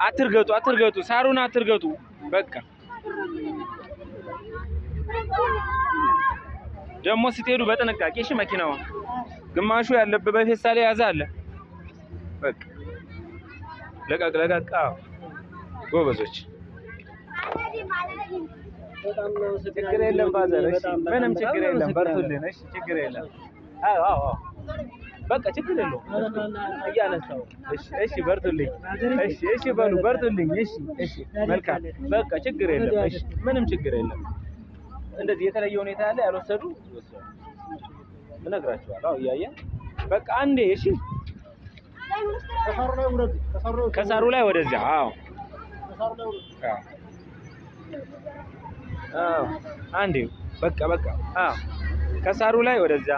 አትርገጡ፣ ሳሩን አትርገጡ። በቃ ደግሞ ስትሄዱ በጥንቃቄ እሺ። መኪናው ግማሹ ያለበት በፌስታል የያዘ አለ። በቃ ለቀቅ። ጎበዞች፣ ችግር የለም ፋዘር። እሺ ምንም ችግር የለም። በርቱልን። እሺ ችግር የለም። አዎ በቃ ችግር የለውም። እያነሳው እሺ በርቱልኝ። እሺ በሉ በርቱልኝ። እሺ መልካም። በቃ ችግር የለም። እሺ ምንም ችግር የለም። እንደዚህ የተለየ ሁኔታ ያለ ያልወሰዱ እነግራቸዋለሁ። እያየን በቃ አንዴ። እሺ ከሳሩ ላይ ወደዚያ። አዎ አንዴ። በቃ አዎ ከሳሩ ላይ ወደዚያ